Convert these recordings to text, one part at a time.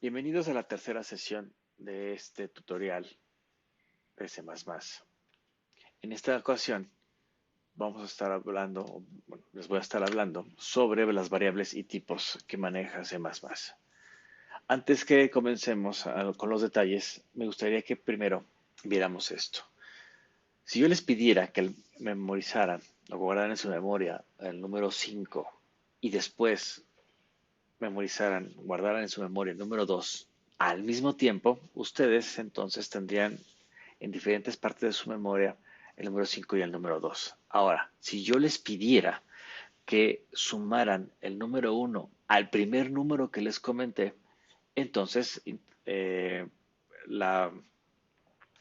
Bienvenidos a la tercera sesión de este tutorial de C++. En esta ocasión vamos a estar hablando, bueno, les voy a estar hablando sobre las variables y tipos que maneja C++. Antes que comencemos con los detalles, me gustaría que primero viéramos esto. Si yo les pidiera que memorizaran o guardaran en su memoria el número 5 y después guardaran en su memoria el número 2 al mismo tiempo, ustedes entonces tendrían en diferentes partes de su memoria el número 5 y el número 2. Ahora, si yo les pidiera que sumaran el número 1 al primer número que les comenté, entonces la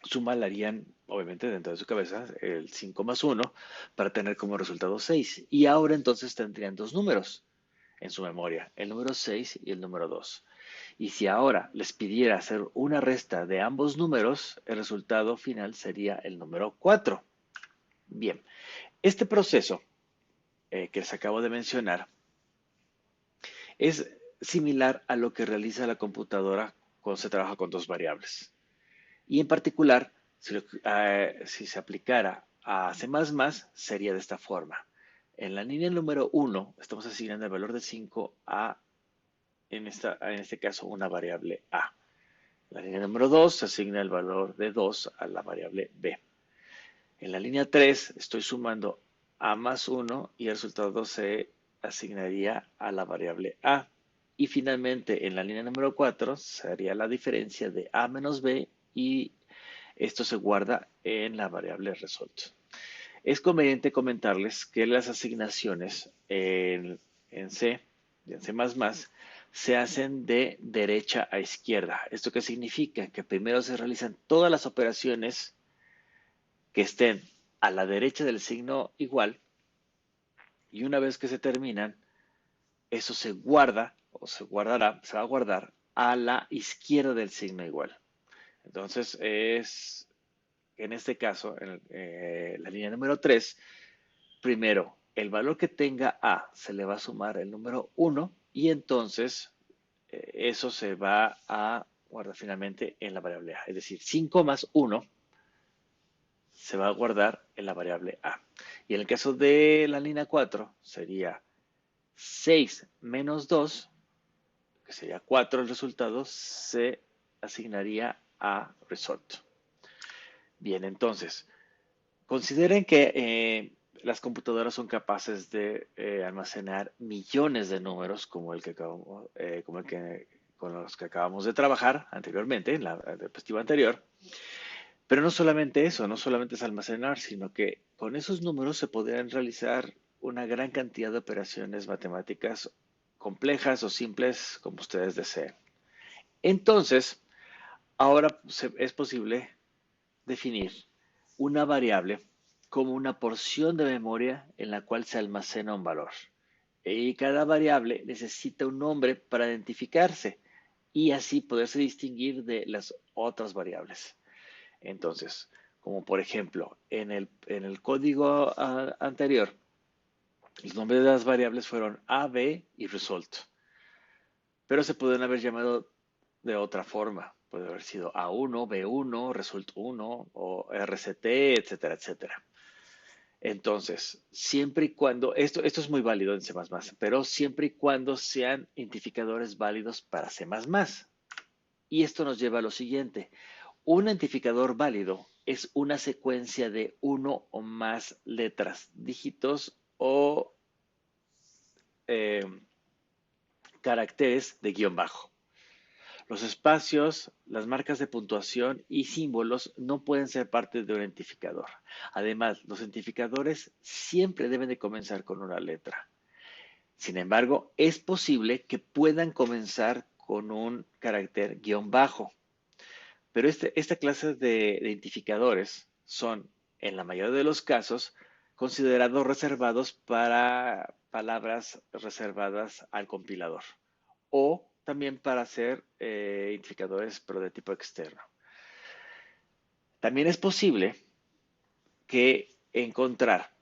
suma la harían, obviamente, dentro de su cabeza, el 5 más 1 para tener como resultado 6. Y ahora entonces tendrían dos números en su memoria, el número 6 y el número 2. Y si ahora les pidiera hacer una resta de ambos números, el resultado final sería el número 4. Bien, este proceso que les acabo de mencionar es similar a lo que realiza la computadora cuando se trabaja con dos variables. Y en particular, si se aplicara a C++, sería de esta forma. En la línea número 1 estamos asignando el valor de 5 a, en este caso, una variable A. En la línea número 2 se asigna el valor de 2 a la variable B. En la línea 3 estoy sumando A más 1 y el resultado se asignaría a la variable A. Y finalmente en la línea número 4 sería la diferencia de A menos B y esto se guarda en la variable result. Es conveniente comentarles que las asignaciones en C, en C++, se hacen de derecha a izquierda. ¿Esto qué significa? Que primero se realizan todas las operaciones que estén a la derecha del signo igual y una vez que se terminan, eso se guarda o se va a guardar a la izquierda del signo igual. Entonces, en este caso, en la línea número 3, primero, el valor que tenga A se le va a sumar el número 1 y entonces eso se va a guardar finalmente en la variable A. Es decir, 5 más 1 se va a guardar en la variable A. Y en el caso de la línea 4 sería 6 menos 2, que sería 4 el resultado, se asignaría a result. Bien, entonces, consideren que las computadoras son capaces de almacenar millones de números con los que acabamos de trabajar anteriormente, en la diapositiva anterior. Pero no solamente eso, no solamente es almacenar, sino que con esos números se podrían realizar una gran cantidad de operaciones matemáticas complejas o simples como ustedes deseen. Entonces, ahora es posible definir una variable como una porción de memoria en la cual se almacena un valor. Y cada variable necesita un nombre para identificarse y así poderse distinguir de las otras variables. Entonces, como por ejemplo, en el código anterior, los nombres de las variables fueron A, B y result, pero se pueden haber llamado de otra forma. Puede haber sido A1, B1, result1 o RCT, etcétera, etcétera. Entonces, siempre y cuando, esto es muy válido en C++, pero siempre y cuando sean identificadores válidos para C++. Y esto nos lleva a lo siguiente. Un identificador válido es una secuencia de uno o más letras, dígitos o eh, caracteres de guión bajo. Los espacios, las marcas de puntuación y símbolos no pueden ser parte de un identificador. Además, los identificadores siempre deben de comenzar con una letra. Sin embargo, es posible que puedan comenzar con un carácter guión bajo. Pero esta clase de identificadores son, en la mayoría de los casos, considerados reservados para palabras reservadas al compilador o también para hacer identificadores pero de tipo externo. También es posible que encontrar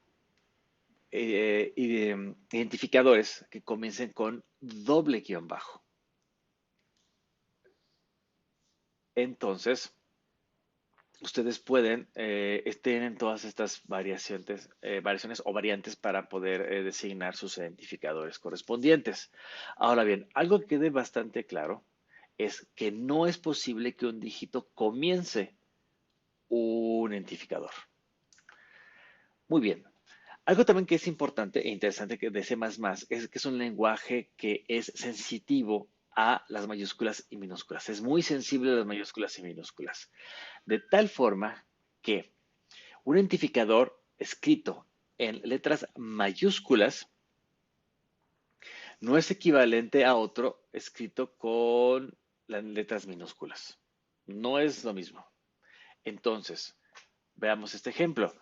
identificadores que comiencen con doble guión bajo. entonces ustedes pueden, tienen todas estas variaciones o variantes para poder designar sus identificadores correspondientes. Ahora bien, algo que quede bastante claro es que no es posible que un dígito comience un identificador. Muy bien. Algo también que es importante e interesante que de C++ es que es un lenguaje que es sensitivo a las mayúsculas y minúsculas. Es muy sensible a las mayúsculas y minúsculas. De tal forma que un identificador escrito en letras mayúsculas no es equivalente a otro escrito con las letras minúsculas. No es lo mismo. Entonces, veamos este ejemplo.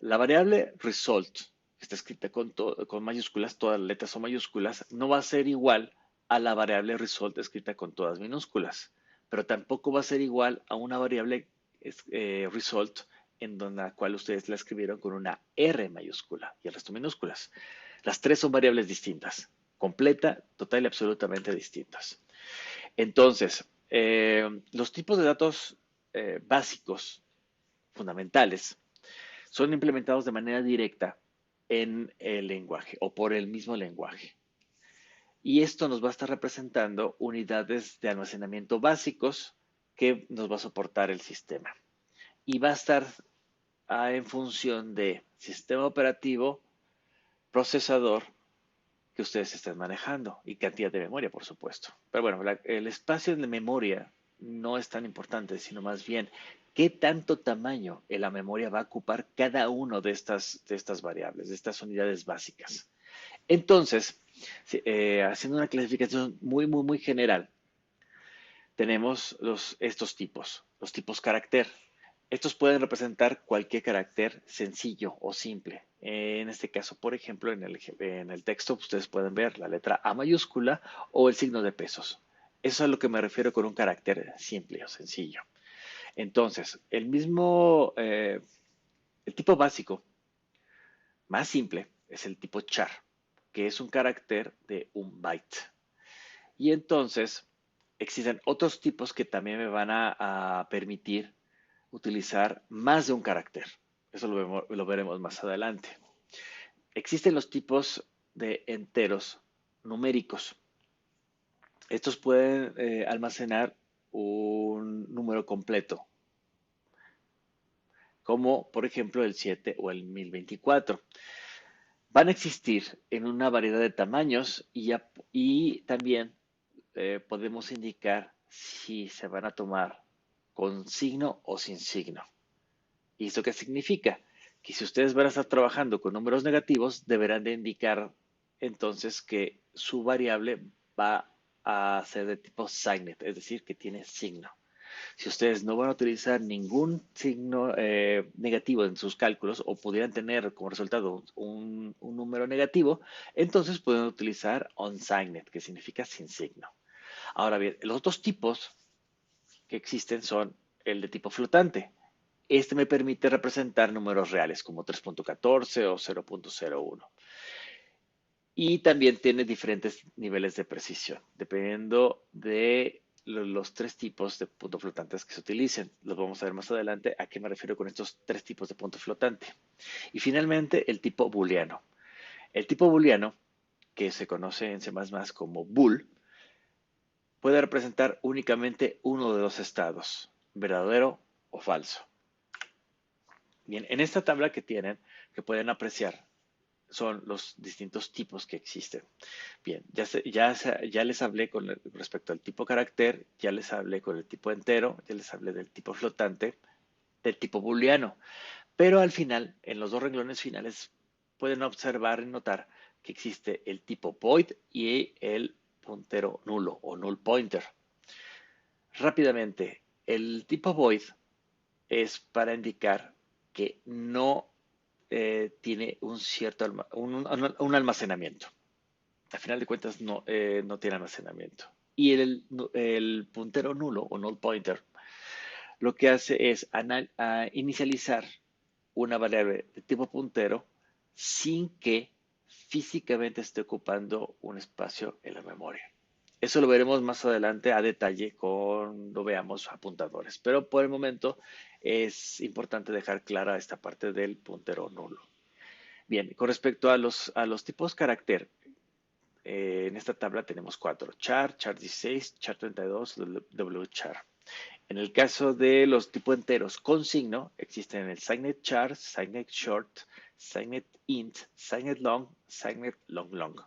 La variable result, que está escrita con mayúsculas, todas las letras son mayúsculas, no va a ser igual a la variable result escrita con todas minúsculas, pero tampoco va a ser igual a una variable result en la cual ustedes la escribieron con una R mayúscula y el resto minúsculas. Las tres son variables distintas, completa, total y absolutamente distintas. Entonces, los tipos de datos básicos, fundamentales, son implementados de manera directa en el lenguaje o por el mismo lenguaje. Y esto nos va a estar representando unidades de almacenamiento básicos que nos va a soportar el sistema. Y va a estar en función de sistema operativo, procesador que ustedes estén manejando y cantidad de memoria, por supuesto. Pero bueno, el espacio de memoria no es tan importante, sino más bien qué tanto tamaño en la memoria va a ocupar cada uno de estas variables, de estas unidades básicas. Entonces, haciendo una clasificación muy general, tenemos estos tipos, los tipos carácter. Estos pueden representar cualquier carácter sencillo o simple. En este caso, por ejemplo, en el texto ustedes pueden ver la letra A mayúscula o el signo de pesos. Eso es a lo que me refiero con un carácter simple o sencillo. Entonces, el tipo básico más simple es el tipo char, que es un carácter de un byte. Y entonces, existen otros tipos que también me van a permitir utilizar más de un carácter. Eso lo veremos más adelante. Existen los tipos de enteros numéricos. Estos pueden almacenar un número completo, como por ejemplo el 7 o el 1024. Van a existir en una variedad de tamaños y también podemos indicar si se van a tomar con signo o sin signo. ¿Y esto qué significa? Que si ustedes van a estar trabajando con números negativos, deberán de indicar entonces que su variable va a ser de tipo signed, es decir, que tiene signo. Si ustedes no van a utilizar ningún signo negativo en sus cálculos o pudieran tener como resultado un número negativo, entonces pueden utilizar unsigned, que significa sin signo. Ahora bien, los otros tipos que existen son el de tipo flotante. Este me permite representar números reales como 3.14 o 0.01. Y también tiene diferentes niveles de precisión, dependiendo de los tres tipos de punto flotantes que se utilicen. Los vamos a ver más adelante a qué me refiero con estos tres tipos de punto flotante. Y finalmente, el tipo booleano. El tipo booleano, que se conoce en C++ como bool, puede representar únicamente uno de los estados, verdadero o falso. Bien, en esta tabla que tienen, que pueden apreciar, son los distintos tipos que existen. Bien, ya les hablé con respecto al tipo carácter, ya les hablé con el tipo entero, ya les hablé del tipo flotante, del tipo booleano. Pero al final, en los dos renglones finales, pueden observar y notar que existe el tipo void y el puntero nulo o null pointer. Rápidamente, el tipo void es para indicar que no tiene un almacenamiento. Al final de cuentas no tiene almacenamiento. Y el puntero nulo o null pointer lo que hace es inicializar una variable de tipo puntero sin que físicamente esté ocupando un espacio en la memoria. Eso lo veremos más adelante a detalle cuando veamos apuntadores, pero por el momento es importante dejar clara esta parte del puntero nulo. Bien, con respecto a los tipos carácter, en esta tabla tenemos cuatro: char, char 16, char 32, wchar. En el caso de los tipos enteros con signo, existen el signet char, signet short, signet int, signet long, signet long long.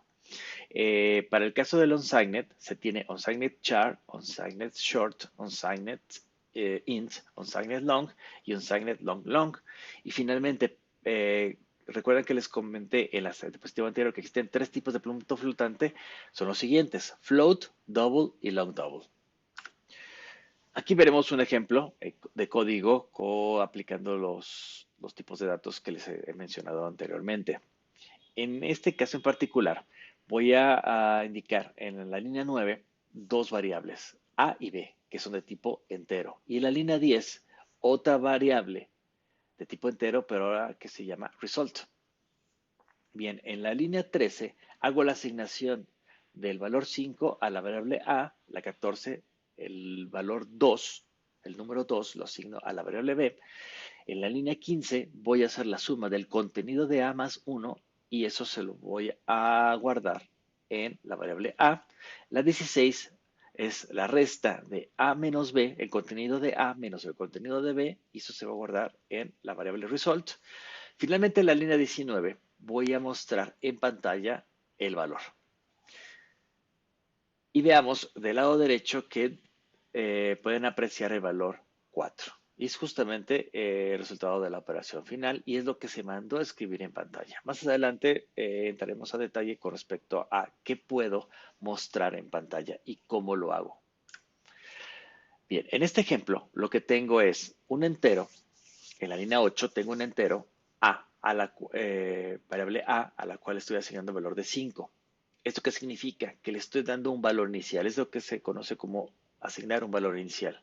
Para el caso del onSignet, se tiene onSignet char, onSignet short, onSignet int, onSignet long y onSignet long long. Y finalmente, recuerden que les comenté en la diapositiva anterior que existen tres tipos de punto flotante. Son los siguientes: float, double y long double. Aquí veremos un ejemplo de código aplicando los tipos de datos que les he mencionado anteriormente. En este caso en particular, voy a indicar en la línea 9 dos variables, A y B, que son de tipo entero. Y en la línea 10, otra variable de tipo entero, pero ahora que se llama result. Bien, en la línea 13 hago la asignación del valor 5 a la variable A, la 14, el valor 2, el número 2 lo asigno a la variable B. En la línea 15 voy a hacer la suma del contenido de A más 1 y eso se lo voy a guardar en la variable A. La 16 es la resta de A menos B, el contenido de A menos el contenido de B, y eso se va a guardar en la variable result. Finalmente, en la línea 19 voy a mostrar en pantalla el valor. Y veamos del lado derecho que pueden apreciar el valor 4. Y es justamente el resultado de la operación final y es lo que se mandó a escribir en pantalla. Más adelante entraremos a detalle con respecto a qué puedo mostrar en pantalla y cómo lo hago. Bien, en este ejemplo lo que tengo es un entero. En la línea 8 tengo un entero a la variable a la cual estoy asignando un valor de 5. ¿Esto qué significa? Que le estoy dando un valor inicial. Es lo que se conoce como asignar un valor inicial.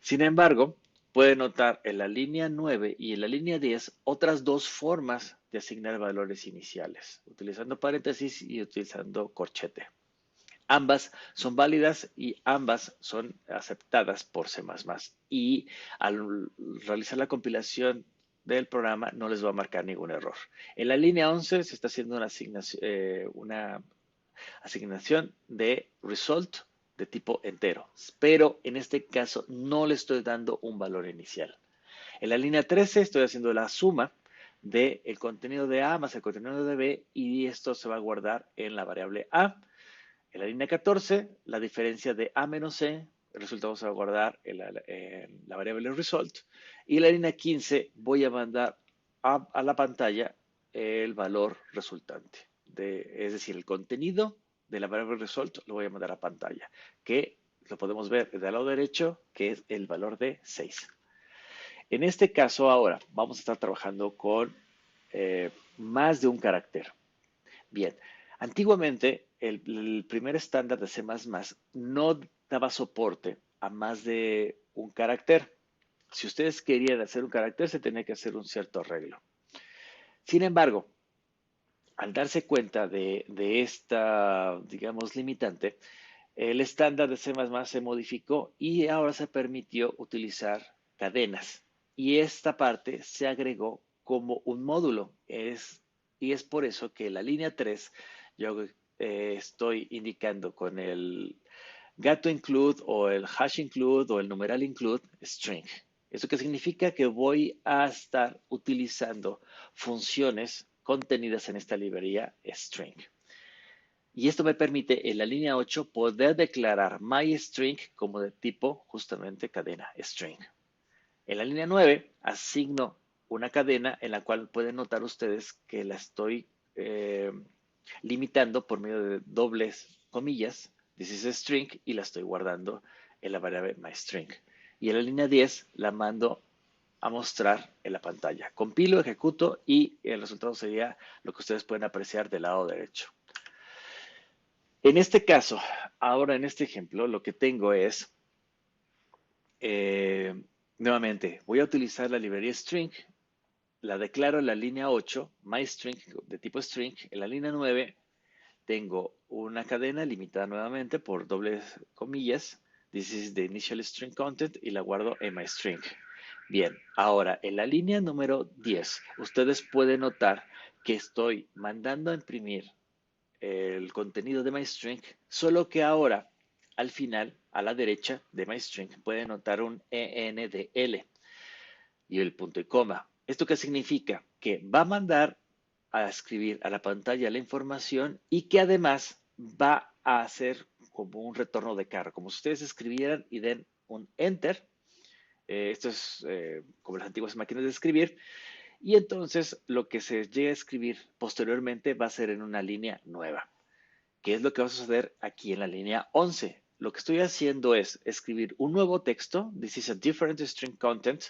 Sin embargo, puede notar en la línea 9 y en la línea 10 otras dos formas de asignar valores iniciales, utilizando paréntesis y utilizando corchete. Ambas son válidas y ambas son aceptadas por C++. Y al realizar la compilación del programa no les va a marcar ningún error. En la línea 11 se está haciendo una asignación de result de tipo entero, pero en este caso no le estoy dando un valor inicial. En la línea 13 estoy haciendo la suma del contenido de A más el contenido de B y esto se va a guardar en la variable A. En la línea 14, la diferencia de A menos C, el resultado se va a guardar en la variable result. Y en la línea 15 voy a mandar a la pantalla el valor resultante. Es decir, el contenido de la variable result lo voy a mandar a pantalla, que lo podemos ver del lado derecho, que es el valor de 6. En este caso ahora vamos a estar trabajando con más de un carácter. Bien, antiguamente el primer estándar de C++ no daba soporte a más de un carácter. Si ustedes querían hacer un carácter, se tenía que hacer un cierto arreglo. Sin embargo, al darse cuenta de esta, digamos, limitante, el estándar de C++ se modificó y ahora se permitió utilizar cadenas. Y esta parte se agregó como un módulo. Y es por eso que la línea 3 yo estoy indicando con el gato include o el hash include o el numeral include string. ¿Eso qué significa? Que voy a estar utilizando funciones contenidas en esta librería string. Y esto me permite en la línea 8 poder declarar myString como de tipo justamente cadena string. En la línea 9 asigno una cadena en la cual pueden notar ustedes que la estoy limitando por medio de dobles comillas. This is a string y la estoy guardando en la variable myString. Y en la línea 10 la mando a mostrar en la pantalla. Compilo, ejecuto y el resultado sería lo que ustedes pueden apreciar del lado derecho. En este caso, ahora en este ejemplo, lo que tengo es, nuevamente, voy a utilizar la librería string, la declaro en la línea 8, myString de tipo string, en la línea 9 tengo una cadena limitada nuevamente por dobles comillas. This is the initial string content y la guardo en my string. Bien, ahora en la línea número 10, ustedes pueden notar que estoy mandando a imprimir el contenido de MyString, solo que ahora al final, a la derecha de MyString, pueden notar un ENDL y el punto y coma. ¿Esto qué significa? Que va a mandar a escribir a la pantalla la información y que además va a hacer como un retorno de carga, como si ustedes escribieran y den un enter. Esto es como las antiguas máquinas de escribir. Y entonces lo que se llegue a escribir posteriormente va a ser en una línea nueva. ¿Qué es lo que va a suceder aquí en la línea 11? Lo que estoy haciendo es escribir un nuevo texto. This is a different string content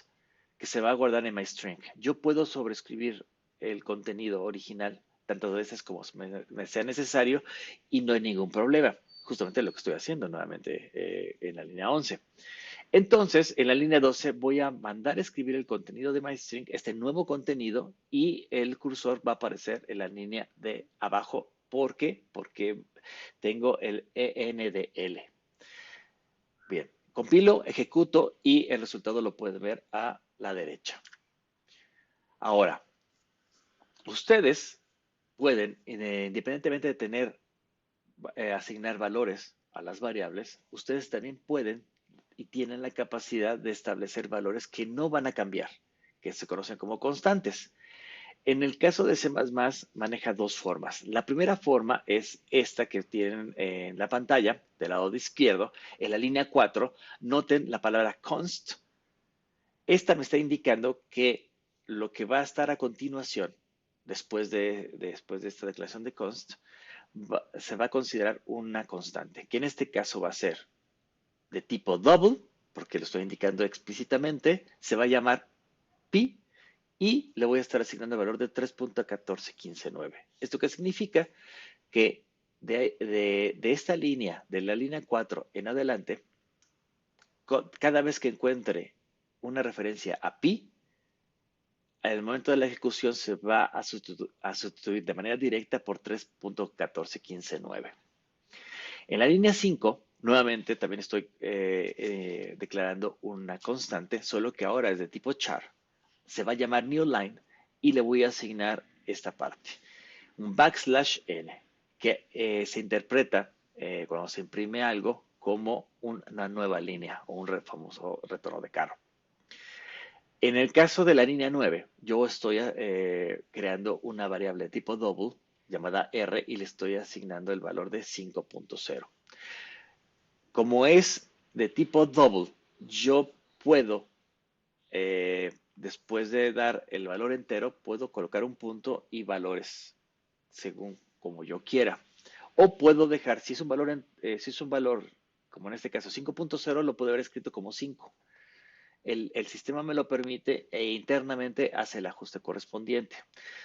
que se va a guardar en MyString. Yo puedo sobreescribir el contenido original tantas veces como me sea necesario y no hay ningún problema. Justamente lo que estoy haciendo nuevamente en la línea 11. Entonces, en la línea 12 voy a mandar a escribir el contenido de MyString, este nuevo contenido, y el cursor va a aparecer en la línea de abajo. ¿Por qué? Porque tengo el ENDL. Bien, compilo, ejecuto y el resultado lo pueden ver a la derecha. Ahora, ustedes pueden, independientemente de tener, asignar valores a las variables, ustedes también pueden y tienen la capacidad de establecer valores que no van a cambiar, que se conocen como constantes. En el caso de C++, maneja dos formas. La primera forma es esta que tienen en la pantalla, del lado de izquierdo, en la línea 4, noten la palabra const. Esta me está indicando que lo que va a estar a continuación, después de esta declaración de const, se va a considerar una constante, que en este caso va a ser de tipo double, porque lo estoy indicando explícitamente, se va a llamar pi y le voy a estar asignando el valor de 3.14159. ¿Esto qué significa? Que de esta línea, de la línea 4 en adelante, cada vez que encuentre una referencia a pi, al momento de la ejecución se va a sustituir de manera directa por 3.14159. En la línea 5, nuevamente también estoy declarando una constante, solo que ahora es de tipo char. Se va a llamar newLine y le voy a asignar esta parte, un \n, que se interpreta cuando se imprime algo como una nueva línea o un famoso retorno de carro. En el caso de la línea 9, yo estoy creando una variable de tipo double llamada R y le estoy asignando el valor de 5.0. Como es de tipo double, yo puedo, después de dar el valor entero, puedo colocar un punto y valores según como yo quiera. O puedo dejar, si es un valor, como en este caso 5.0, lo puedo haber escrito como 5. El sistema me lo permite e internamente hace el ajuste correspondiente.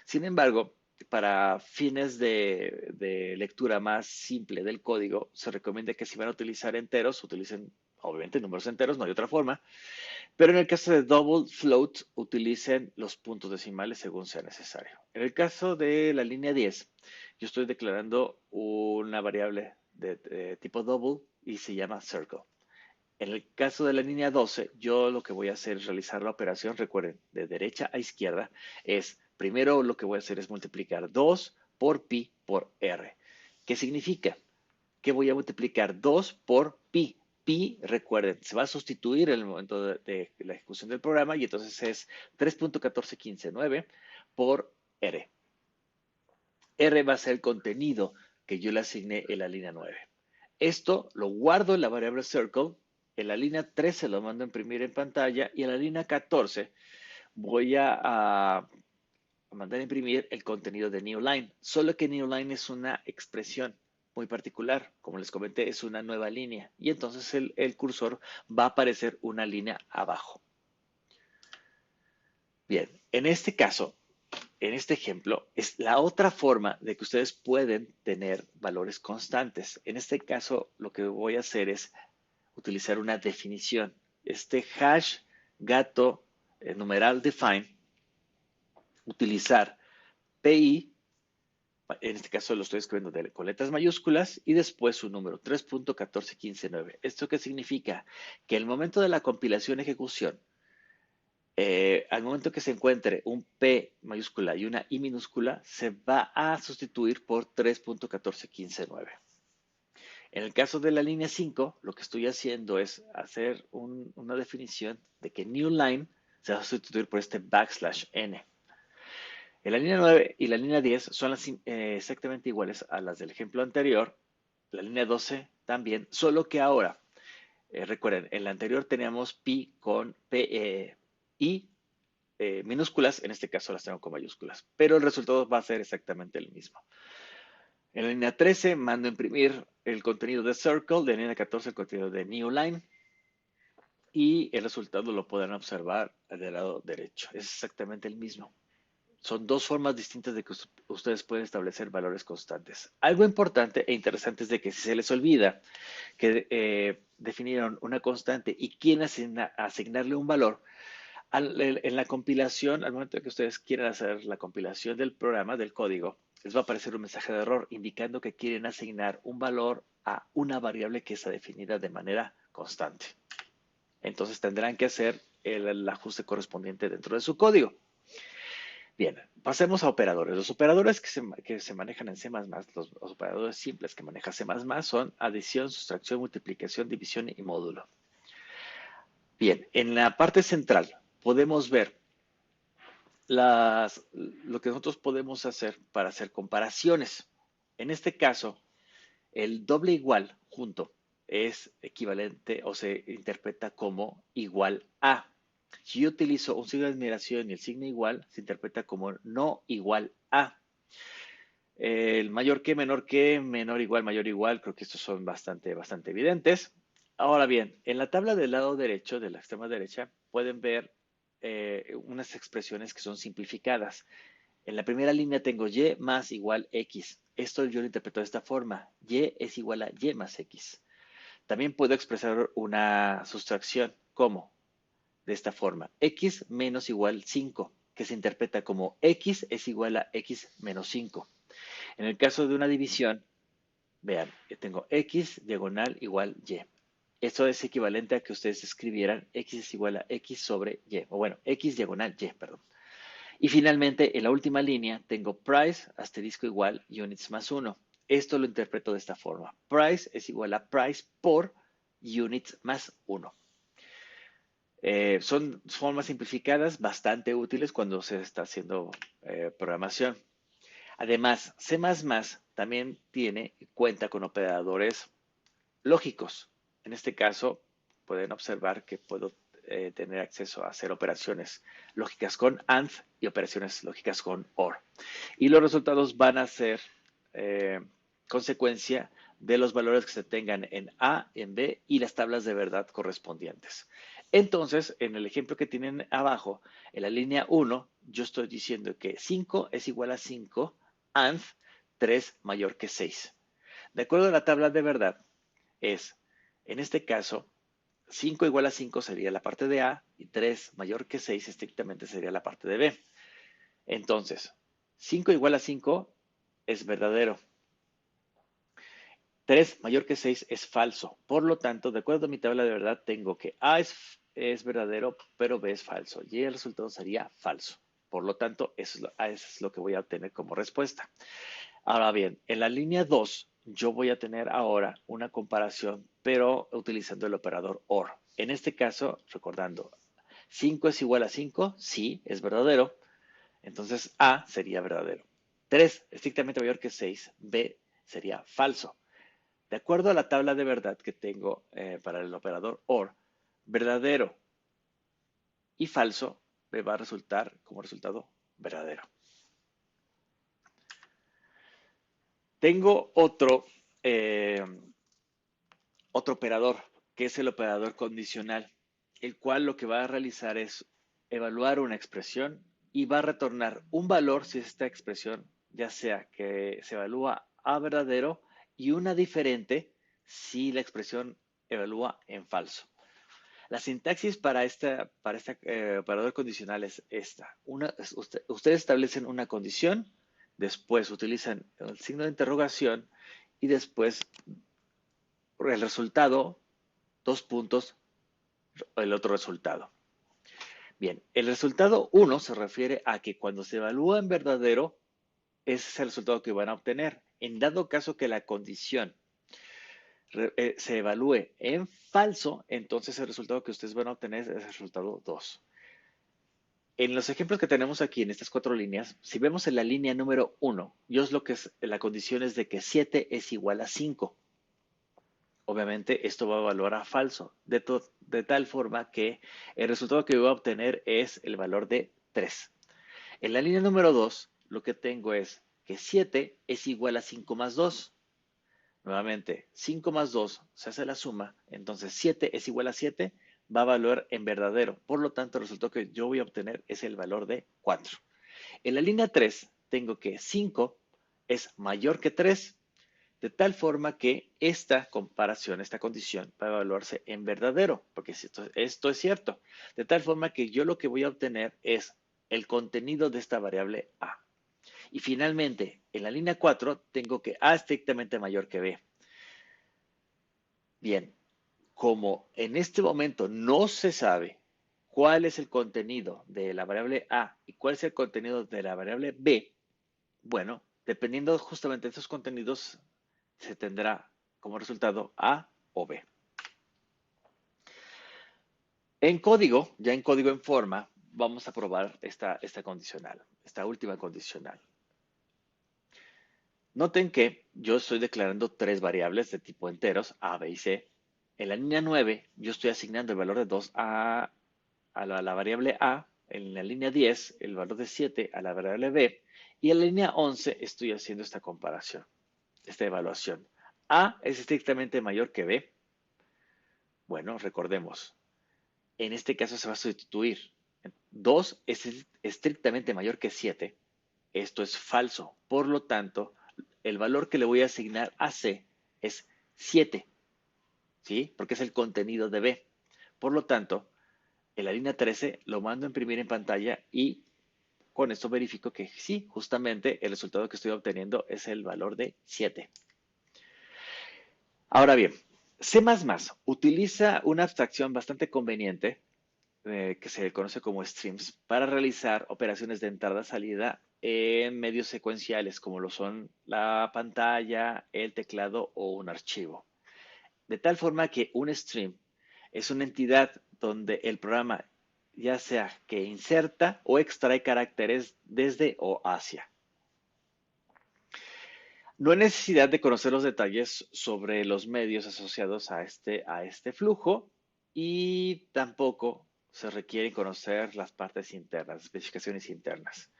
Sin embargo, para fines de lectura más simple del código, se recomienda que si van a utilizar enteros, utilicen obviamente números enteros, no hay otra forma, pero en el caso de double float, utilicen los puntos decimales según sea necesario. En el caso de la línea 10, yo estoy declarando una variable de tipo double y se llama circle. En el caso de la línea 12, yo lo que voy a hacer es realizar la operación, recuerden, de derecha a izquierda, es primero lo que voy a hacer es multiplicar 2 por pi por r. ¿Qué significa? Que voy a multiplicar 2 por pi. Pi, recuerden, se va a sustituir en el momento de la ejecución del programa y entonces es 3.14159 por r. R va a ser el contenido que yo le asigné en la línea 9. Esto lo guardo en la variable circle, en la línea 13 lo mando a imprimir en pantalla y en la línea 14 voy a mandar a imprimir el contenido de newLine. Solo que newLine es una expresión muy particular. Como les comenté, es una nueva línea y entonces el cursor va a aparecer una línea abajo. Bien, en este caso, en este ejemplo, es la otra forma de que ustedes pueden tener valores constantes. En este caso, lo que voy a hacer es utilizar una definición. Este hash gato numeral define, utilizar pi En este caso lo estoy escribiendo con letras mayúsculas y después su número 3.14159. ¿Esto qué significa? Que el momento de la compilación ejecución, al momento que se encuentre un P mayúscula y una I minúscula, se va a sustituir por 3.14159. En el caso de la línea 5, lo que estoy haciendo es hacer una definición de que new line se va a sustituir por este backslash n. En la línea 9 y la línea 10 son exactamente iguales a las del ejemplo anterior. La línea 12 también, solo que ahora, recuerden, en la anterior teníamos pi con p y minúsculas, en este caso las tengo con mayúsculas, pero el resultado va a ser exactamente el mismo. En la línea 13 mando a imprimir el contenido de Circle, de la línea 14 el contenido de New Line y el resultado lo podrán observar del lado derecho. Es exactamente el mismo. Son dos formas distintas de que ustedes pueden establecer valores constantes. Algo importante e interesante es de que si se les olvida que definieron una constante y quieren asignarle un valor, en la compilación, al momento de que ustedes quieran hacer la compilación del programa, del código, les va a aparecer un mensaje de error indicando que quieren asignar un valor a una variable que está definida de manera constante. Entonces tendrán que hacer el ajuste correspondiente dentro de su código. Bien, pasemos a operadores. Los operadores que se manejan en C++, los operadores simples que maneja C++ son adición, sustracción, multiplicación, división y módulo. Bien, en la parte central podemos ver lo que nosotros podemos hacer para hacer comparaciones. En este caso, el doble igual junto es equivalente o se interpreta como igual a. Si yo utilizo un signo de admiración y el signo igual, se interpreta como no igual a. El mayor que, menor igual, mayor igual, creo que estos son bastante evidentes. Ahora bien, en la tabla del lado derecho, de la extrema derecha, pueden ver unas expresiones que son simplificadas. En la primera línea tengo y más igual x. Esto yo lo interpreto de esta forma. Y es igual a y más x. También puedo expresar una sustracción. ¿Cómo? De esta forma. X menos igual 5, que se interpreta como x es igual a x menos 5. En el caso de una división, vean, yo tengo x diagonal igual y. Esto es equivalente a que ustedes escribieran x es igual a x sobre y, o bueno, x diagonal y, perdón. Y finalmente, en la última línea, tengo price asterisco igual units más 1. Esto lo interpreto de esta forma. Price es igual a price por units más 1. Son formas simplificadas bastante útiles cuando se está haciendo programación. Además, C++ también cuenta con operadores lógicos. En este caso, pueden observar que puedo tener acceso a hacer operaciones lógicas con AND y operaciones lógicas con OR. Y los resultados van a ser consecuencia de los valores que se tengan en A, en B y las tablas de verdad correspondientes. Entonces, en el ejemplo que tienen abajo, en la línea 1, yo estoy diciendo que 5 es igual a 5 and 3 mayor que 6. De acuerdo a la tabla de verdad, en este caso, 5 igual a 5 sería la parte de A y 3 mayor que 6 estrictamente sería la parte de B. Entonces, 5 igual a 5 es verdadero. 3 mayor que 6 es falso. Por lo tanto, de acuerdo a mi tabla de verdad, tengo que A es verdadero, pero B es falso. Y el resultado sería falso. Por lo tanto, eso es lo que voy a obtener como respuesta. Ahora bien, en la línea 2, yo voy a tener ahora una comparación, pero utilizando el operador OR. En este caso, recordando, 5 es igual a 5, sí, es verdadero. Entonces, A sería verdadero. 3, estrictamente mayor que 6, B sería falso. De acuerdo a la tabla de verdad que tengo para el operador OR, verdadero y falso me va a resultar como resultado verdadero. Tengo otro operador, que es el operador condicional, el cual lo que va a realizar es evaluar una expresión y va a retornar un valor si esta expresión, ya sea que se evalúa a verdadero y una diferente si la expresión evalúa en falso. La sintaxis para este operador condicional es esta. Ustedes establecen una condición después utilizan el signo de interrogación y después el resultado, dos puntos, el otro resultado. Bien, el resultado 1 se refiere a que cuando se evalúa en verdadero, ese es el resultado que van a obtener. En dado caso que la condición se evalúe en falso, entonces el resultado que ustedes van a obtener es el resultado 2. En los ejemplos que tenemos aquí en estas 4 líneas, si vemos en la línea número 1, yo es lo que es, la condición es de que 7 es igual a 5. Obviamente esto va a evaluar a falso, de tal forma que el resultado que voy a obtener es el valor de 3. En la línea número 2, lo que tengo es que 7 es igual a 5 más 2. Nuevamente, 5 más 2 se hace la suma, entonces 7 es igual a 7, va a valer en verdadero. Por lo tanto, el resultado que yo voy a obtener es el valor de 4. En la línea 3, tengo que 5 es mayor que 3, de tal forma que esta comparación, esta condición, va a evaluarse en verdadero, porque esto es cierto. De tal forma que yo lo que voy a obtener es el contenido de esta variable A. Y finalmente, en la línea 4, tengo que A estrictamente mayor que B. Bien, como en este momento no se sabe cuál es el contenido de la variable A y cuál es el contenido de la variable B, bueno, dependiendo justamente de esos contenidos, se tendrá como resultado A o B. En código, ya en código en forma, vamos a probar esta condicional, esta última condicional. Noten que yo estoy declarando 3 variables de tipo enteros, A, B y C. En la línea 9, yo estoy asignando el valor de 2 a la variable A. En la línea 10, el valor de 7 a la variable B. Y en la línea 11 estoy haciendo esta comparación, esta evaluación. A es estrictamente mayor que B. Bueno, recordemos, en este caso se va a sustituir. 2 es estrictamente mayor que 7. Esto es falso. Por lo tanto, el valor que le voy a asignar a C es 7, ¿sí? Porque es el contenido de B. Por lo tanto, en la línea 13 lo mando a imprimir en pantalla y con esto verifico que sí, justamente el resultado que estoy obteniendo es el valor de 7. Ahora bien, C++ utiliza una abstracción bastante conveniente que se conoce como streams para realizar operaciones de entrada-salida en medios secuenciales como lo son la pantalla, el teclado o un archivo. De tal forma que un stream es una entidad donde el programa ya sea que inserta o extrae caracteres desde o hacia. No hay necesidad de conocer los detalles sobre los medios asociados a este flujo y tampoco se requiere conocer las partes internas, las especificaciones internas.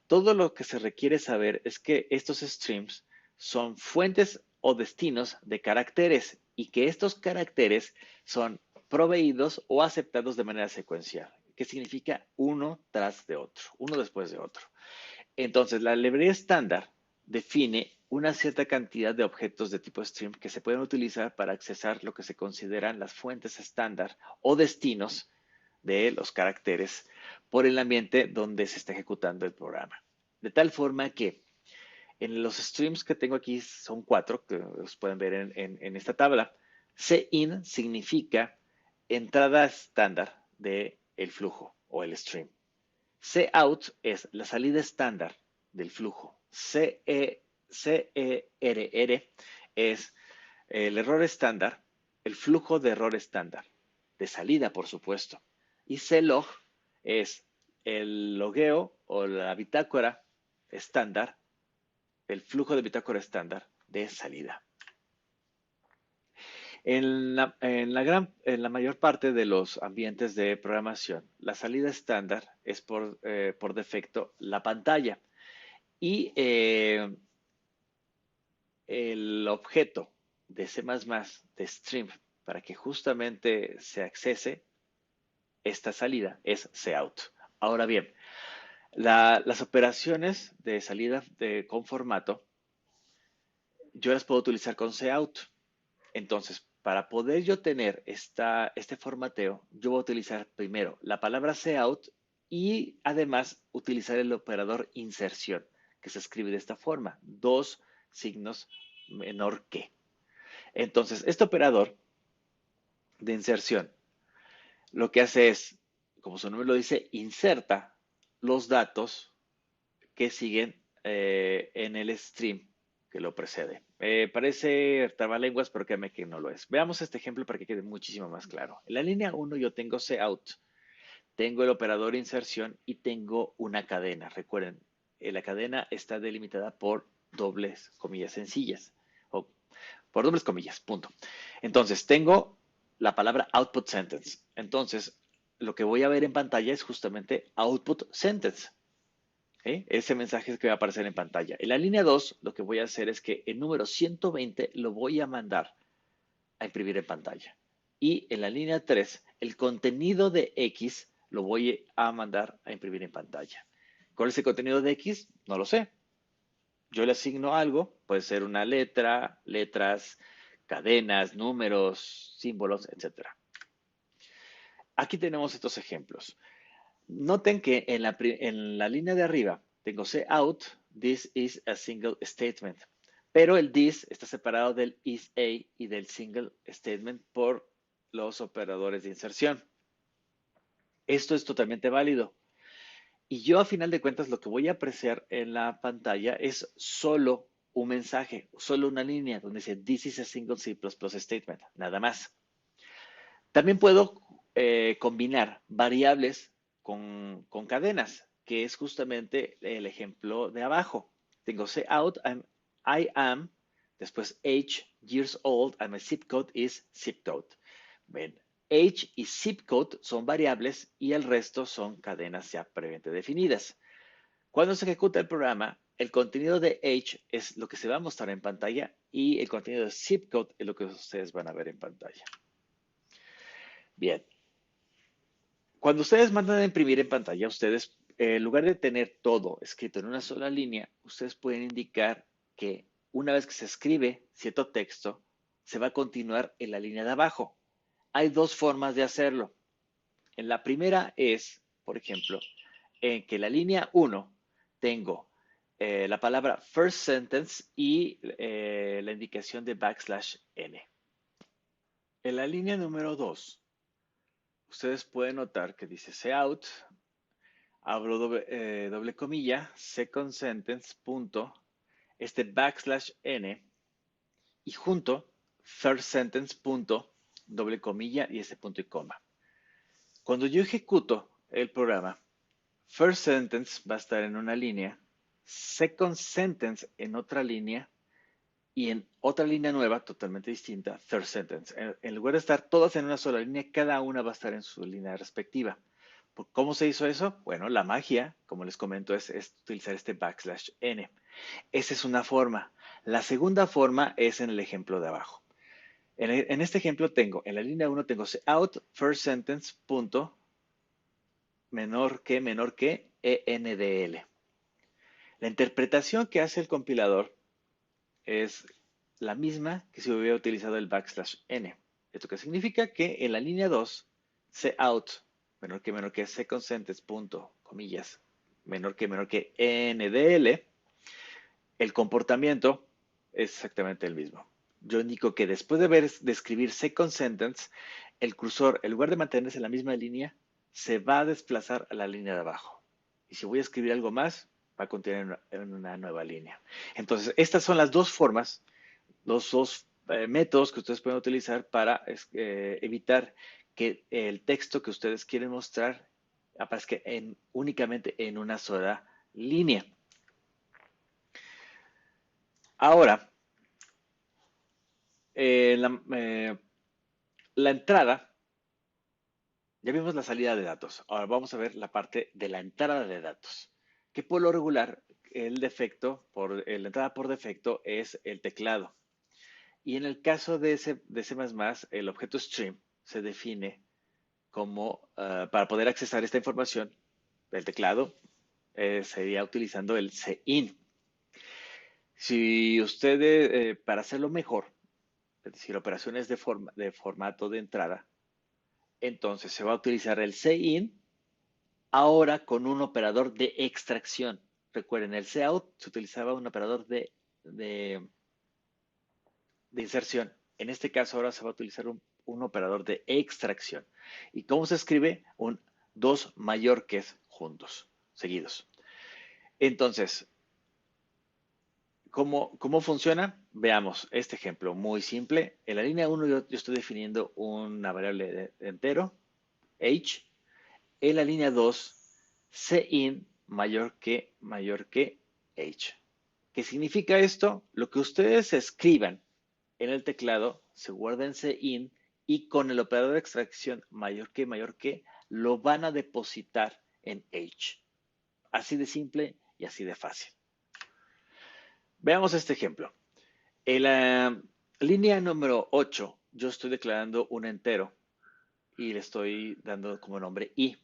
Todo lo que se requiere saber es que estos streams son fuentes o destinos de caracteres y que estos caracteres son proveídos o aceptados de manera secuencial, que significa uno tras de otro, uno después de otro. Entonces, la librería estándar define una cierta cantidad de objetos de tipo stream que se pueden utilizar para accesar lo que se consideran las fuentes estándar o destinos de los caracteres por el ambiente donde se está ejecutando el programa. De tal forma que en los streams que tengo aquí son 4, que los pueden ver en esta tabla. Cin significa entrada estándar del flujo o el stream. Cout es la salida estándar del flujo. CERR es el error estándar, el flujo de error estándar, de salida, por supuesto. Y CLog es el logueo o la bitácora estándar, el flujo de bitácora estándar de salida. En la mayor parte de los ambientes de programación, la salida estándar es por defecto la pantalla. Y el objeto de C++ de stream para que justamente se accese esta salida es cout. Ahora bien, las operaciones de salida con formato yo las puedo utilizar con cout. Entonces, para poder yo tener este formateo, yo voy a utilizar primero la palabra cout y además utilizar el operador inserción, que se escribe de esta forma, dos signos menor que. Entonces, este operador de inserción lo que hace es, como su nombre lo dice, inserta los datos que siguen en el stream que lo precede. Parece trabalenguas, pero créanme que no lo es. Veamos este ejemplo para que quede muchísimo más claro. En la línea 1 yo tengo cout, tengo el operador inserción y tengo una cadena. Recuerden, la cadena está delimitada por dobles comillas sencillas o por dobles comillas, punto. Entonces, tengo la palabra output sentence. Entonces, lo que voy a ver en pantalla es justamente output sentence. Ese mensaje es que va a aparecer en pantalla. En la línea 2, lo que voy a hacer es que el número 120 lo voy a mandar a imprimir en pantalla. Y en la línea 3, el contenido de X lo voy a mandar a imprimir en pantalla. ¿Cuál es el contenido de X? No lo sé. Yo le asigno algo, puede ser una letra, letras, cadenas, números, símbolos, etc. Aquí tenemos estos ejemplos. Noten que en la línea de arriba tengo cout, this is a single statement. Pero el this está separado del is a y del single statement por los operadores de inserción. Esto es totalmente válido. Y yo a final de cuentas lo que voy a apreciar en la pantalla es solo un mensaje, solo una línea donde dice this is a single C++ statement, nada más. También puedo combinar variables con cadenas, que es justamente el ejemplo de abajo. Tengo cout, I am, después age, years old, and my zip code is zip code. Ven, age y zip code son variables y el resto son cadenas ya previamente definidas. Cuando se ejecuta el programa, el contenido de age es lo que se va a mostrar en pantalla y el contenido de zip code es lo que ustedes van a ver en pantalla. Bien, cuando ustedes mandan a imprimir en pantalla, ustedes, en lugar de tener todo escrito en una sola línea, ustedes pueden indicar que una vez que se escribe cierto texto, se va a continuar en la línea de abajo. Hay dos formas de hacerlo. En la primera es, por ejemplo, en que la línea 1 tengo la palabra first sentence y la indicación de \n. En la línea número 2, ustedes pueden notar que dice cout, abro doble comilla, second sentence, punto, \n y junto first sentence, punto, doble comilla y ese punto y coma. Cuando yo ejecuto el programa, first sentence va a estar en una línea, second sentence en otra línea y en otra línea nueva, totalmente distinta, third sentence. En lugar de estar todas en una sola línea, cada una va a estar en su línea respectiva. ¿Cómo se hizo eso? Bueno, la magia, como les comento, es utilizar este \n. Esa es una forma. La segunda forma es en el ejemplo de abajo. En este ejemplo tengo, en la línea 1 tengo out, first sentence, punto, menor que, endl. La interpretación que hace el compilador es la misma que si hubiera utilizado el \n. ¿Esto qué significa? Que en la línea 2, cout, menor que second sentence, punto, comillas, menor que ndl, el comportamiento es exactamente el mismo. Yo indico que después de escribir second sentence, el cursor, en lugar de mantenerse en la misma línea, se va a desplazar a la línea de abajo. Y si voy a escribir algo más, va a continuar en una nueva línea. Entonces, estas son las dos formas, los dos métodos que ustedes pueden utilizar para evitar que el texto que ustedes quieren mostrar aparezca únicamente en una sola línea. Ahora, la entrada, ya vimos la salida de datos. Ahora vamos a ver la parte de la entrada de datos, que por lo regular la entrada por defecto es el teclado. Y en el caso de C++, el objeto stream se define como, para poder accesar esta información del teclado, sería utilizando el cin. Si ustedes, para hacerlo mejor, es decir, operaciones de formato de entrada, entonces se va a utilizar el cin ahora con un operador de extracción. recuerden, el cout se utilizaba un operador de inserción. En este caso ahora se va a utilizar un operador de extracción. ¿Y cómo se escribe? Un dos mayor que juntos, seguidos. Entonces, ¿cómo funciona? Veamos este ejemplo muy simple. En la línea 1 yo estoy definiendo una variable de entero, age. En la línea 2, cin mayor que age. ¿Qué significa esto? Lo que ustedes escriban en el teclado se guarda en cin y con el operador de extracción mayor que, lo van a depositar en age. Así de simple y así de fácil. Veamos este ejemplo. En la línea número 8, yo estoy declarando un entero y le estoy dando como nombre i.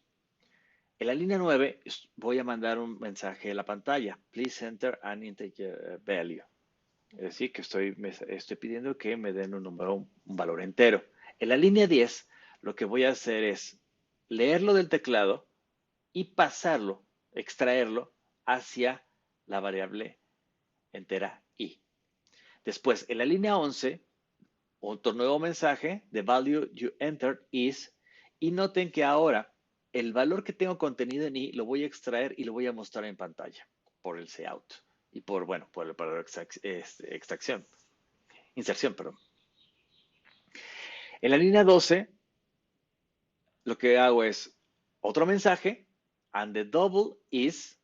En la línea 9 voy a mandar un mensaje a la pantalla. Please enter an integer value. Es decir, que estoy pidiendo que me den un número, un valor entero. En la línea 10, lo que voy a hacer es leerlo del teclado y pasarlo, extraerlo hacia la variable entera i. Después, en la línea 11, otro nuevo mensaje, the value you entered is, y noten que ahora el valor que tengo contenido en i lo voy a extraer y lo voy a mostrar en pantalla por el cout y por el operador extracción, inserción, perdón. En la línea 12, lo que hago es otro mensaje, and the double is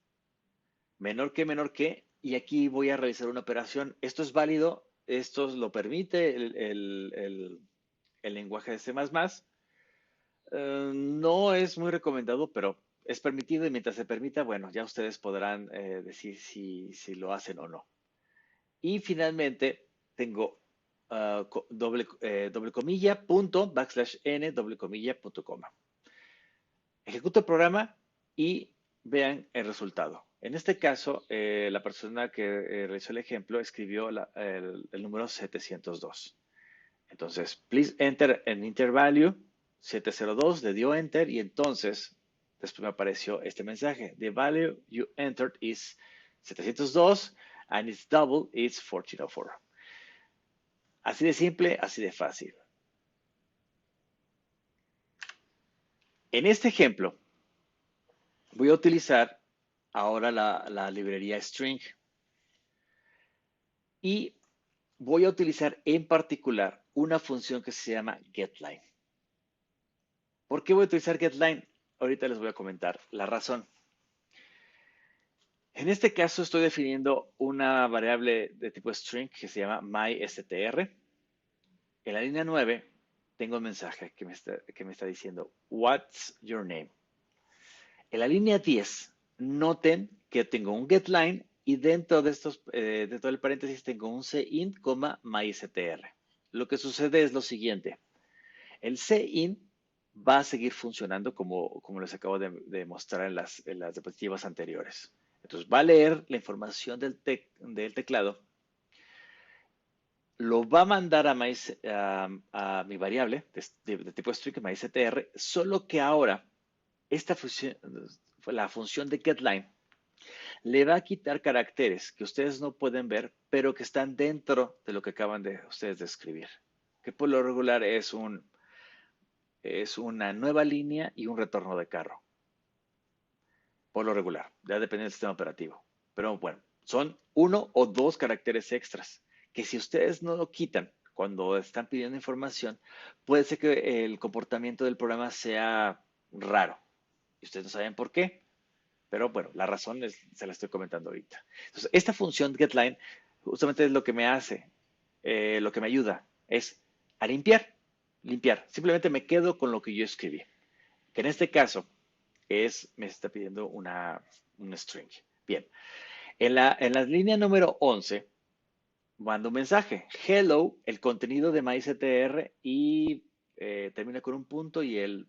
menor que, y aquí voy a realizar una operación. Esto es válido, esto lo permite el lenguaje de C++. No es muy recomendado, pero es permitido y mientras se permita, bueno, ya ustedes podrán decir si lo hacen o no. Y finalmente tengo doble comilla, punto, \n, doble comilla, punto, coma. Ejecuto el programa y vean el resultado. En este caso, la persona que realizó el ejemplo escribió el número 702. Entonces, please enter an integer value 702, le dio enter y entonces después me apareció este mensaje. The value you entered is 702 and its double is 1404. Así de simple, así de fácil. En este ejemplo, voy a utilizar ahora la librería string y voy a utilizar en particular una función que se llama getLine. ¿Por qué voy a utilizar getLine? Ahorita les voy a comentar la razón. En este caso estoy definiendo una variable de tipo string que se llama myStr. En la línea 9 tengo un mensaje que me está diciendo what's your name. En la línea 10 noten que tengo un getLine y dentro del paréntesis tengo un cin, myStr. Lo que sucede es lo siguiente. El cin va a seguir funcionando como les acabo de mostrar en las diapositivas anteriores. Entonces va a leer la información del teclado, lo va a mandar a mi variable de tipo string, myStr, solo que ahora la función de getLine le va a quitar caracteres que ustedes no pueden ver, pero que están dentro de lo que acaban de ustedes de escribir, que por lo regular es una nueva línea y un retorno de carro. Por lo regular, ya depende del sistema operativo. Pero bueno, son uno o dos caracteres extras que si ustedes no lo quitan cuando están pidiendo información, puede ser que el comportamiento del programa sea raro. Y ustedes no saben por qué. Pero bueno, la razón se la estoy comentando ahorita. Entonces, esta función getLine justamente es lo que me hace, lo que me ayuda, es a limpiar. Simplemente me quedo con lo que yo escribí. Que en este caso me está pidiendo un string. Bien, en la línea número 11, mando un mensaje. Hello, el contenido de myStr y termina con un punto y el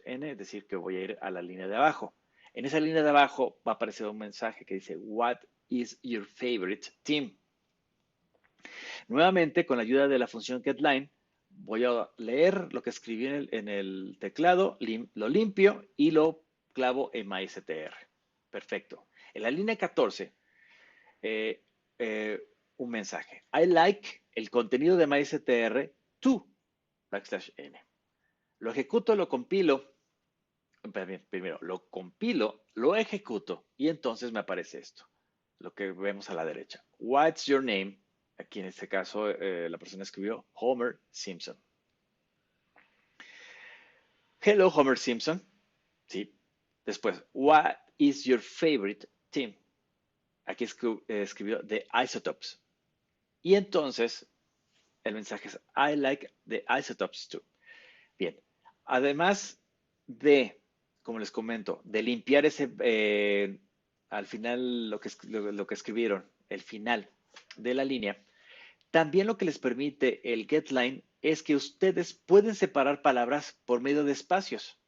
\n, es decir, que voy a ir a la línea de abajo. En esa línea de abajo va a aparecer un mensaje que dice, what is your favorite team? Nuevamente, con la ayuda de la función getLine, voy a leer lo que escribí en el teclado, lo limpio y lo clavo en myStr. Perfecto. En la línea 14, eh, un mensaje. I like el contenido de MySTR to \n. Lo ejecuto, lo compilo. Primero, lo compilo, lo ejecuto y entonces me aparece esto, lo que vemos a la derecha. What's your name? Aquí en este caso la persona escribió Homer Simpson. Hello, Homer Simpson. Sí. Después, what is your favorite team? Aquí escribió The Isotopes. Y entonces el mensaje es I like the Isotopes too. Bien. Además de, como les comento, de limpiar ese, al final lo que escribieron, el final de la línea, también lo que les permite el getLine es que ustedes pueden separar palabras por medio de espacios.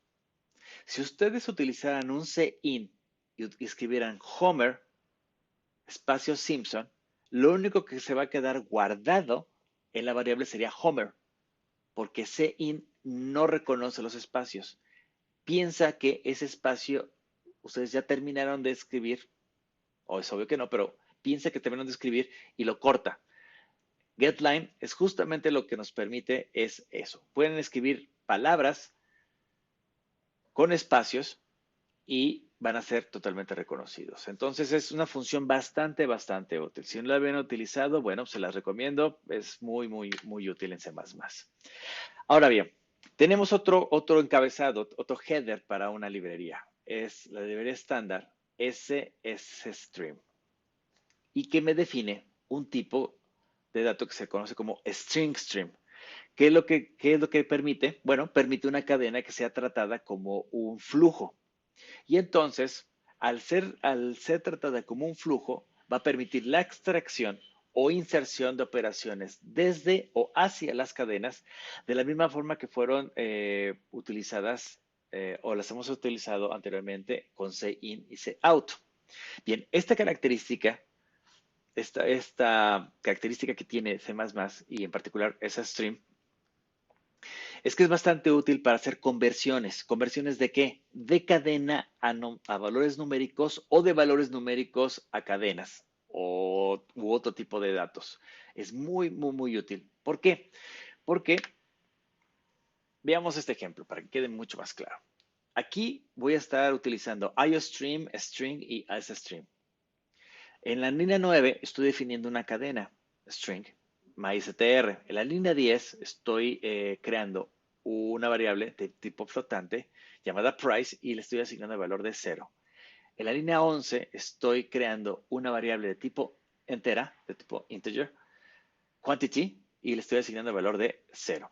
Si ustedes utilizaran un cin y escribieran Homer, espacio Simpson, lo único que se va a quedar guardado en la variable sería Homer, porque cin no reconoce los espacios. Piensa que ese espacio ustedes ya terminaron de escribir, o es obvio que no, pero piensa que terminaron de escribir y lo corta. GetLine es justamente lo que nos permite es eso. Pueden escribir palabras con espacios y van a ser totalmente reconocidos. Entonces es una función bastante útil. Si no la habían utilizado, bueno, se las recomiendo. Es muy útil en C++. Ahora bien, tenemos otro encabezado, otro header para una librería. Es la librería estándar SSStream y que me define un tipo de dato que se conoce como string stream. ¿Qué es lo que permite? Bueno, permite una cadena que sea tratada como un flujo. Y entonces, al ser tratada como un flujo, va a permitir la extracción o inserción de operaciones desde o hacia las cadenas, de la misma forma que fueron utilizadas o las hemos utilizado anteriormente con cin y cout. Bien, esta característica que tiene C++ y en particular esa stream, es que es bastante útil para hacer conversiones. ¿Conversiones de qué? De cadena a valores numéricos o de valores numéricos a cadenas u otro tipo de datos. Es muy útil. ¿Por qué? Porque veamos este ejemplo para que quede mucho más claro. Aquí voy a estar utilizando IOStream, string y isStream. En la línea 9 estoy definiendo una cadena, string, MyStr. En la línea 10 estoy creando una variable de tipo flotante llamada price y le estoy asignando el valor de 0. En la línea 11 estoy creando una variable de tipo entera, de tipo integer, quantity, y le estoy asignando el valor de 0.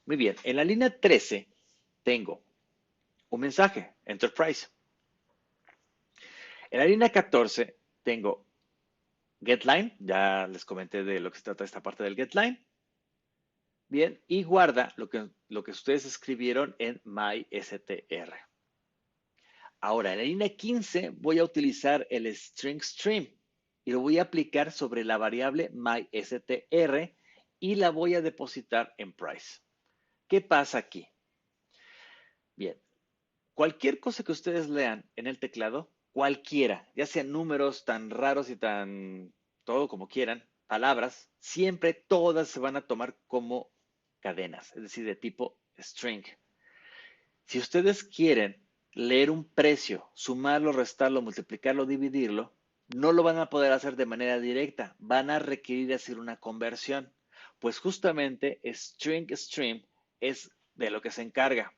Muy bien, en la línea 13 tengo un mensaje, enterprise. En la línea 14 tengo getLine, ya les comenté de lo que se trata esta parte del getLine. Bien, y guarda lo que ustedes escribieron en MyStr. Ahora, en la línea 15 voy a utilizar el string stream y lo voy a aplicar sobre la variable MyStr y la voy a depositar en price. ¿Qué pasa aquí? Bien, cualquier cosa que ustedes lean en el teclado, cualquiera, ya sean números tan raros y tan todo como quieran, palabras, siempre todas se van a tomar como cadenas, es decir, de tipo string. Si ustedes quieren leer un precio, sumarlo, restarlo, multiplicarlo, dividirlo, no lo van a poder hacer de manera directa, van a requerir hacer una conversión, pues justamente string stream es de lo que se encarga.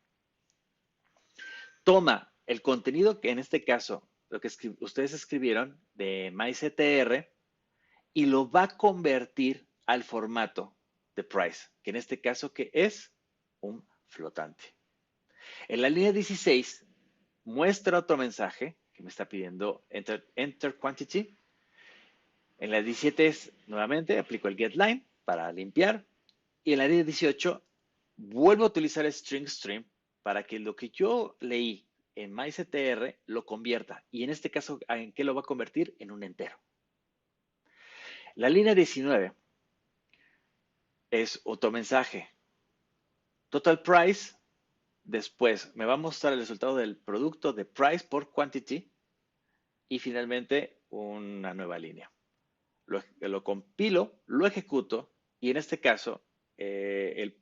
Toma el contenido que en este caso, lo que ustedes escribieron de MyStr y lo va a convertir al formato de price, que en este caso que es un flotante. En la línea 16 muestra otro mensaje que me está pidiendo enter quantity. En la 17 es nuevamente aplico el getLine para limpiar. Y en la línea 18 vuelvo a utilizar string stream para que lo que yo leí en MyStr lo convierta. Y en este caso, ¿en qué lo va a convertir? En un entero. La línea 19 es otro mensaje. Total price. Después me va a mostrar el resultado del producto de price por quantity. y finalmente una nueva línea. Lo compilo, lo ejecuto y en este caso el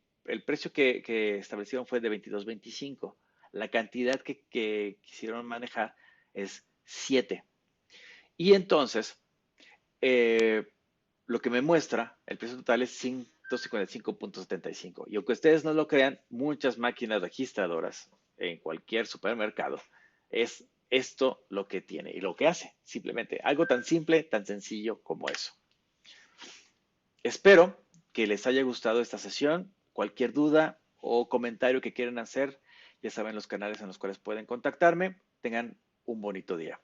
precio que establecieron fue de 22.25. La cantidad que quisieron manejar es 7. Y entonces, eh, lo que me muestra, el precio total es 155.75. Y aunque ustedes no lo crean, muchas máquinas registradoras en cualquier supermercado es esto lo que tiene y lo que hace. Simplemente algo tan simple, tan sencillo como eso. Espero que les haya gustado esta sesión. Cualquier duda o comentario que quieran hacer, ya saben los canales en los cuales pueden contactarme. Tengan un bonito día.